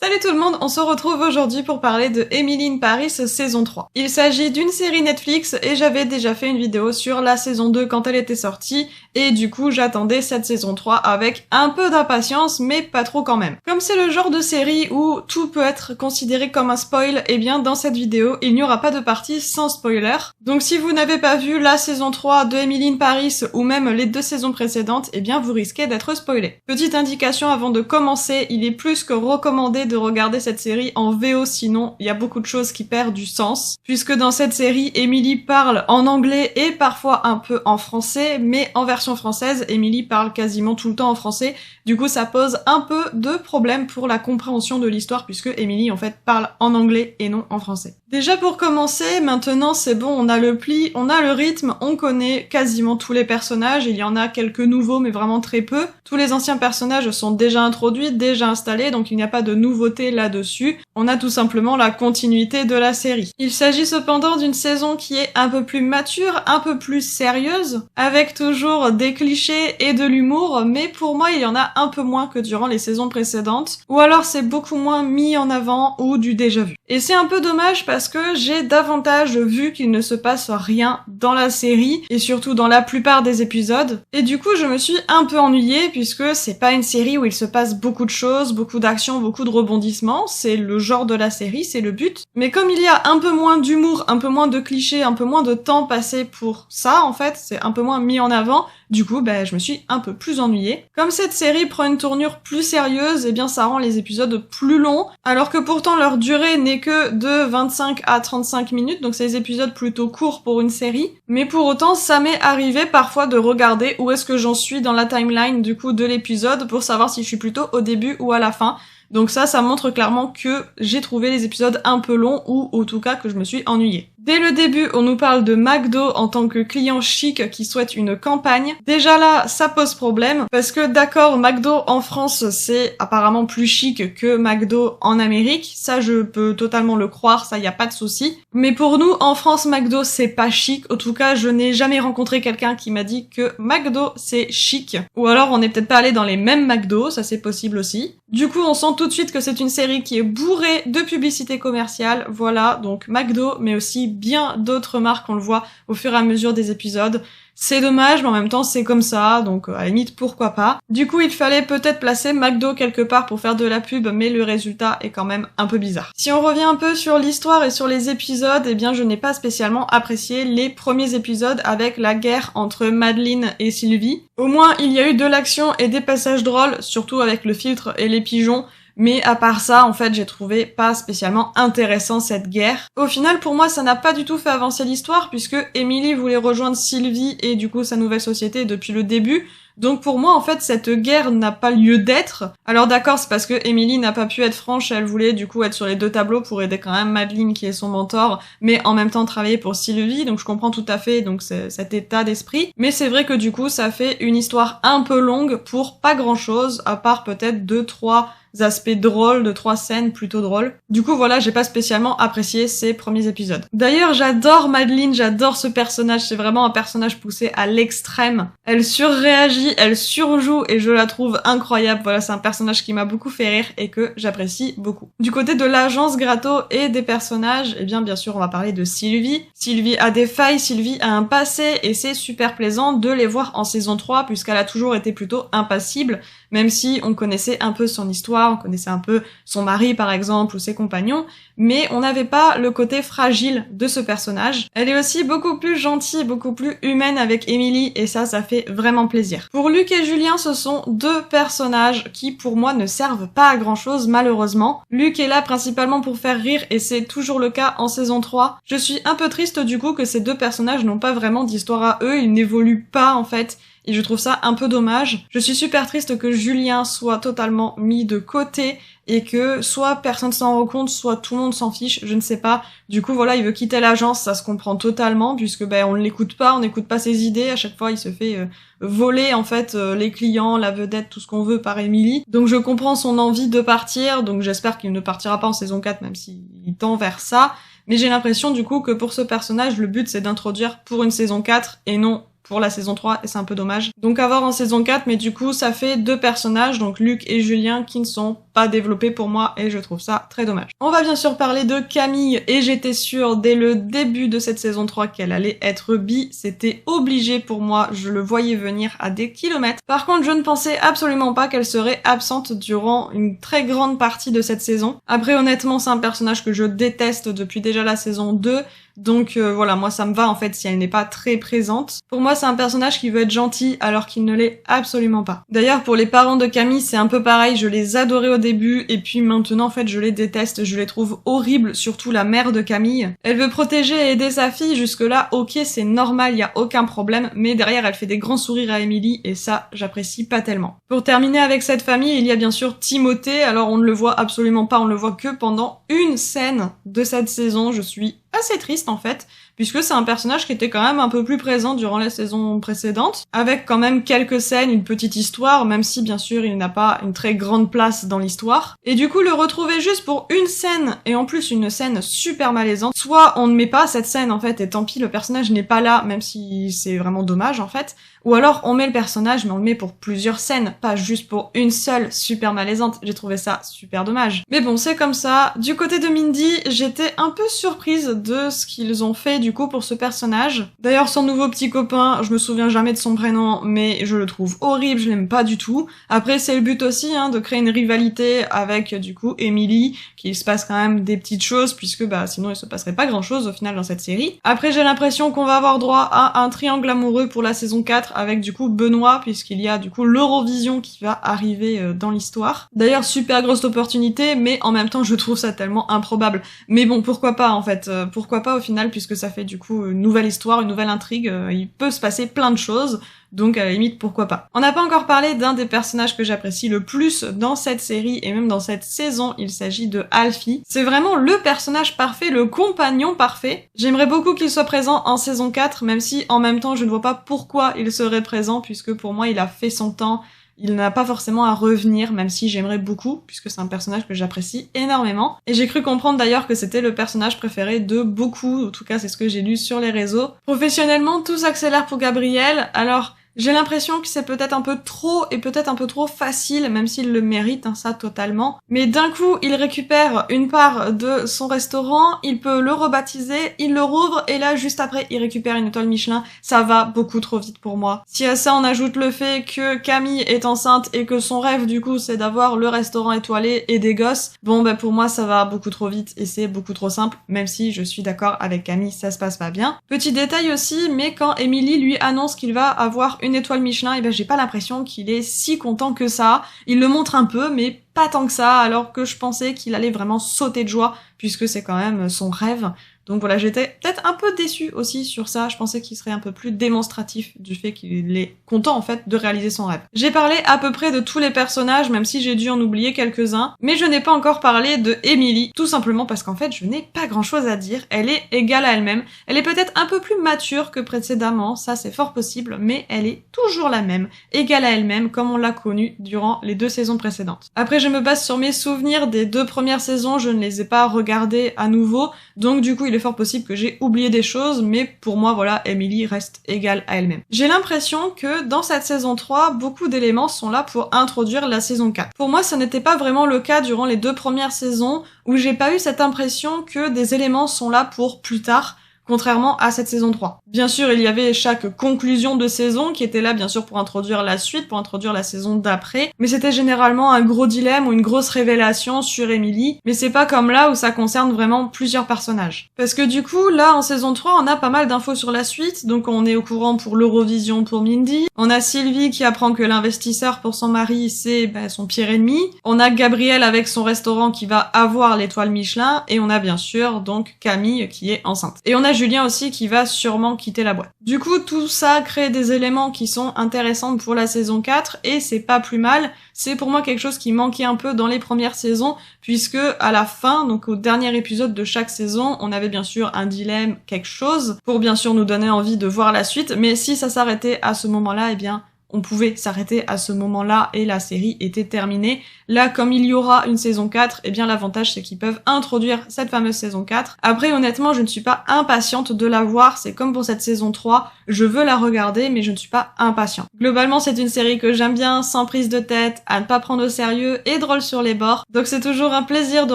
Salut tout le monde, on se retrouve aujourd'hui pour parler de Emily in Paris saison 3. Il s'agit d'une série Netflix et j'avais déjà fait une vidéo sur la saison 2 quand elle était sortie et du coup j'attendais cette saison 3 avec un peu d'impatience mais pas trop quand même. Comme c'est le genre de série où tout peut être considéré comme un spoil, et bien dans cette vidéo il n'y aura pas de partie sans spoiler. Donc si vous n'avez pas vu la saison 3 de Emily in Paris ou même les 2 saisons précédentes, et bien vous risquez d'être spoilé. Petite indication avant de commencer, il est plus que recommandé de regarder cette série en VO, sinon il y a beaucoup de choses qui perdent du sens, puisque dans cette série, Emily parle en anglais et parfois un peu en français, mais en version française, Emily parle quasiment tout le temps en français, du coup ça pose un peu de problème pour la compréhension de l'histoire, puisque Emily en fait parle en anglais et non en français. Déjà pour commencer, maintenant c'est bon, on a le pli, on a le rythme, on connaît quasiment tous les personnages, il y en a quelques nouveaux mais vraiment très peu. Tous les anciens personnages sont déjà introduits, déjà installés, donc il n'y a pas de nouveauté là-dessus. On a tout simplement la continuité de la série. Il s'agit cependant d'une saison qui est un peu plus mature, un peu plus sérieuse, avec toujours des clichés et de l'humour, mais pour moi il y en a un peu moins que durant les saisons précédentes, ou alors c'est beaucoup moins mis en avant ou du déjà vu. Et c'est un peu dommage parce que j'ai davantage vu qu'il ne se passe rien dans la série, et surtout dans la plupart des épisodes, et du coup je me suis un peu ennuyée puisque c'est pas une série où il se passe beaucoup de choses, beaucoup d'actions, beaucoup de rebondissements, c'est le genre de la série, c'est le but, mais comme il y a un peu moins d'humour, un peu moins de clichés, un peu moins de temps passé pour ça en fait, c'est un peu moins mis en avant, du coup je me suis un peu plus ennuyée. Comme cette série prend une tournure plus sérieuse, et bien ça rend les épisodes plus longs, alors que pourtant leur durée n'est que de 25 à 35 minutes, donc c'est des épisodes plutôt courts pour une série, mais pour autant ça m'est arrivé parfois de regarder où est-ce que j'en suis dans la timeline du coup de l'épisode pour savoir si je suis plutôt au début ou à la fin. Donc ça montre clairement que j'ai trouvé les épisodes un peu longs, ou en tout cas que je me suis ennuyée. Dès le début, on nous parle de McDo en tant que client chic qui souhaite une campagne. Déjà là, ça pose problème, parce que d'accord, McDo en France, c'est apparemment plus chic que McDo en Amérique. Ça, je peux totalement le croire, ça y a pas de souci. Mais pour nous, en France, McDo, c'est pas chic. En tout cas, je n'ai jamais rencontré quelqu'un qui m'a dit que McDo, c'est chic. Ou alors, on n'est peut-être pas allé dans les mêmes McDo, ça c'est possible aussi. Du coup, on sent tout de suite que c'est une série qui est bourrée de publicité commerciale. Voilà, donc McDo, mais aussi bien d'autres marques, on le voit au fur et à mesure des épisodes. C'est dommage, mais en même temps c'est comme ça, donc à la limite pourquoi pas. Du coup il fallait peut-être placer McDo quelque part pour faire de la pub, mais le résultat est quand même un peu bizarre. Si on revient un peu sur l'histoire et sur les épisodes, eh bien je n'ai pas spécialement apprécié les premiers épisodes avec la guerre entre Madeleine et Sylvie. Au moins il y a eu de l'action et des passages drôles, surtout avec le filtre et les pigeons. Mais à part ça, en fait, j'ai trouvé pas spécialement intéressant cette guerre. Au final, pour moi, ça n'a pas du tout fait avancer l'histoire, puisque Emily voulait rejoindre Sylvie et du coup sa nouvelle société depuis le début. Donc pour moi, en fait, cette guerre n'a pas lieu d'être. Alors d'accord, c'est parce que Emily n'a pas pu être franche, elle voulait du coup être sur les deux tableaux pour aider quand même Madeleine qui est son mentor, mais en même temps travailler pour Sylvie, donc je comprends tout à fait donc cet état d'esprit. Mais c'est vrai que du coup, ça fait une histoire un peu longue pour pas grand-chose, à part peut-être 2-3 aspects drôles, 2-3 scènes plutôt drôles. Du coup voilà, j'ai pas spécialement apprécié ces premiers épisodes. D'ailleurs, j'adore Madeleine, j'adore ce personnage, c'est vraiment un personnage poussé à l'extrême. Elle surréagit, elle surjoue et je la trouve incroyable. Voilà, c'est un personnage qui m'a beaucoup fait rire et que j'apprécie beaucoup. Du côté de l'agence Gratto et des personnages, eh bien sûr on va parler de Sylvie. Sylvie a des failles, Sylvie a un passé et c'est super plaisant de les voir en saison 3 puisqu'elle a toujours été plutôt impassible, même si on connaissait un peu son histoire, on connaissait un peu son mari par exemple ou ses compagnons, mais on n'avait pas le côté fragile de ce personnage. Elle est aussi beaucoup plus gentille, beaucoup plus humaine avec Emily et ça fait vraiment plaisir. Pour Luc et Julien, ce sont 2 personnages qui pour moi ne servent pas à grand chose malheureusement. Luc est là principalement pour faire rire et c'est toujours le cas en saison 3. Je suis un peu triste du coup que ces 2 personnages n'ont pas vraiment d'histoire à eux, ils n'évoluent pas en fait. Et je trouve ça un peu dommage. Je suis super triste que Julien soit totalement mis de côté et que soit personne s'en rend compte, soit tout le monde s'en fiche, je ne sais pas. Du coup voilà, il veut quitter l'agence, ça se comprend totalement puisque on ne l'écoute pas, on n'écoute pas ses idées, à chaque fois il se fait voler en fait les clients, la vedette, tout ce qu'on veut par Emily. Donc je comprends son envie de partir, donc j'espère qu'il ne partira pas en saison 4 même s'il tend vers ça. Mais j'ai l'impression du coup que pour ce personnage, le but c'est d'introduire pour une saison 4 et non pour la saison 3 et c'est un peu dommage. Donc à voir en saison 4, mais du coup ça fait 2 personnages, donc Luc et Julien, qui ne sont pas développé pour moi et je trouve ça très dommage. On va bien sûr parler de Camille et j'étais sûre dès le début de cette saison 3 qu'elle allait être bi, c'était obligé pour moi, je le voyais venir à des kilomètres. Par contre, je ne pensais absolument pas qu'elle serait absente durant une très grande partie de cette saison. Après, honnêtement, c'est un personnage que je déteste depuis déjà la saison 2, donc voilà, moi ça me va en fait si elle n'est pas très présente. Pour moi, c'est un personnage qui veut être gentil alors qu'il ne l'est absolument pas. D'ailleurs, pour les parents de Camille, c'est un peu pareil, je les adorais au début et puis maintenant en fait je les déteste, je les trouve horribles, surtout la mère de Camille. Elle veut protéger et aider sa fille, jusque là ok c'est normal, y a aucun problème, mais derrière elle fait des grands sourires à Emily et ça j'apprécie pas tellement. Pour terminer avec cette famille, il y a bien sûr Timothée, alors on ne le voit absolument pas, on le voit que pendant une scène de cette saison, je suis assez triste en fait, puisque c'est un personnage qui était quand même un peu plus présent durant les saisons précédentes, avec quand même quelques scènes, une petite histoire, même si bien sûr il n'a pas une très grande place dans l'histoire. Et du coup le retrouver juste pour une scène, et en plus une scène super malaisante, soit on ne met pas cette scène en fait, et tant pis le personnage n'est pas là, même si c'est vraiment dommage en fait, ou alors on met le personnage mais on le met pour plusieurs scènes, pas juste pour une seule super malaisante, j'ai trouvé ça super dommage. Mais bon c'est comme ça, du côté de Mindy, j'étais un peu surprise de ce qu'ils ont fait du coup pour ce personnage. D'ailleurs son nouveau petit copain, je me souviens jamais de son prénom, mais je le trouve horrible, je l'aime pas du tout. Après c'est le but aussi hein, de créer une rivalité avec du coup Emily, qu'il se passe quand même des petites choses, puisque bah sinon il se passerait pas grand chose au final dans cette série. Après j'ai l'impression qu'on va avoir droit à un triangle amoureux pour la saison 4 avec du coup Benoît, puisqu'il y a du coup l'Eurovision qui va arriver dans l'histoire. D'ailleurs super grosse opportunité, mais en même temps je trouve ça tellement improbable. Mais bon pourquoi pas en fait, pourquoi pas au final, puisque ça fait du coup une nouvelle histoire, une nouvelle intrigue, il peut se passer plein de choses. Donc à la limite pourquoi pas. On n'a pas encore parlé d'un des personnages que j'apprécie le plus dans cette série et même dans cette saison, il s'agit de Alfie. C'est vraiment le personnage parfait, le compagnon parfait. J'aimerais beaucoup qu'il soit présent en saison 4, même si en même temps je ne vois pas pourquoi il serait présent, puisque pour moi il a fait son temps. Il n'a pas forcément à revenir, même si j'aimerais beaucoup, puisque c'est un personnage que j'apprécie énormément. Et j'ai cru comprendre d'ailleurs que c'était le personnage préféré de beaucoup, en tout cas c'est ce que j'ai lu sur les réseaux. Professionnellement, tout s'accélère pour Gabriel, alors j'ai l'impression que c'est peut-être un peu trop et peut-être un peu trop facile, même s'il le mérite, hein, ça totalement. Mais d'un coup, il récupère une part de son restaurant, il peut le rebaptiser, il le rouvre et là, juste après, il récupère une étoile Michelin. Ça va beaucoup trop vite pour moi. Si à ça, on ajoute le fait que Camille est enceinte et que son rêve, du coup, c'est d'avoir le restaurant étoilé et des gosses, bon, ben pour moi, ça va beaucoup trop vite et c'est beaucoup trop simple, même si je suis d'accord avec Camille, ça se passe pas bien. Petit détail aussi, mais quand Emily lui annonce qu'il va avoir une étoile Michelin, et ben j'ai pas l'impression qu'il est si content que ça. Il le montre un peu, mais pas tant que ça, alors que je pensais qu'il allait vraiment sauter de joie, puisque c'est quand même son rêve. Donc voilà, j'étais peut-être un peu déçue aussi sur ça, je pensais qu'il serait un peu plus démonstratif du fait qu'il est content en fait de réaliser son rêve. J'ai parlé à peu près de tous les personnages, même si j'ai dû en oublier quelques-uns, mais je n'ai pas encore parlé de Emily, tout simplement parce qu'en fait je n'ai pas grand-chose à dire, elle est égale à elle-même, elle est peut-être un peu plus mature que précédemment, ça c'est fort possible, mais elle est toujours la même, égale à elle-même comme on l'a connue durant les 2 saisons précédentes. Après je me base sur mes souvenirs des 2 premières saisons, je ne les ai pas regardées à nouveau, donc du coup il est fort possible que j'ai oublié des choses, mais pour moi, voilà, Emily reste égale à elle-même. J'ai l'impression que dans cette saison 3, beaucoup d'éléments sont là pour introduire la saison 4. Pour moi, ça n'était pas vraiment le cas durant les 2 premières saisons, où j'ai pas eu cette impression que des éléments sont là pour plus tard, contrairement à cette saison 3. Bien sûr, il y avait chaque conclusion de saison qui était là, bien sûr, pour introduire la suite, pour introduire la saison d'après, mais c'était généralement un gros dilemme ou une grosse révélation sur Emily, mais c'est pas comme là où ça concerne vraiment plusieurs personnages. Parce que du coup, là, en saison 3, on a pas mal d'infos sur la suite, donc on est au courant pour l'Eurovision pour Mindy, on a Sylvie qui apprend que l'investisseur pour son mari, c'est son pire ennemi, on a Gabriel avec son restaurant qui va avoir l'étoile Michelin, et on a bien sûr, donc, Camille qui est enceinte. Et on a Julien aussi qui va sûrement quitter la boîte. Du coup, tout ça crée des éléments qui sont intéressants pour la saison 4 et c'est pas plus mal. C'est pour moi quelque chose qui manquait un peu dans les premières saisons puisque à la fin, donc au dernier épisode de chaque saison, on avait bien sûr un dilemme, quelque chose, pour bien sûr nous donner envie de voir la suite, mais si ça s'arrêtait à ce moment-là, eh bien, on pouvait s'arrêter à ce moment-là et la série était terminée. Là, comme il y aura une saison 4, eh bien l'avantage c'est qu'ils peuvent introduire cette fameuse saison 4. Après, honnêtement, je ne suis pas impatiente de la voir, c'est comme pour cette saison 3, je veux la regarder, mais je ne suis pas impatiente. Globalement, c'est une série que j'aime bien, sans prise de tête, à ne pas prendre au sérieux et drôle sur les bords. Donc c'est toujours un plaisir de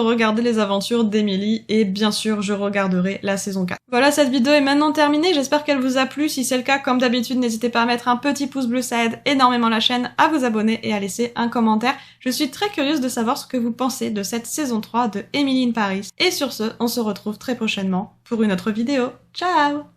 regarder les aventures d'Emily et bien sûr, je regarderai la saison 4. Voilà, cette vidéo est maintenant terminée, j'espère qu'elle vous a plu. Si c'est le cas, comme d'habitude, n'hésitez pas à mettre un petit pouce bleu, ça aide énormément la chaîne, à vous abonner et à laisser un commentaire. Je suis très curieuse de savoir ce que vous pensez de cette saison 3 de Emily in Paris. Et sur ce, on se retrouve très prochainement pour une autre vidéo. Ciao!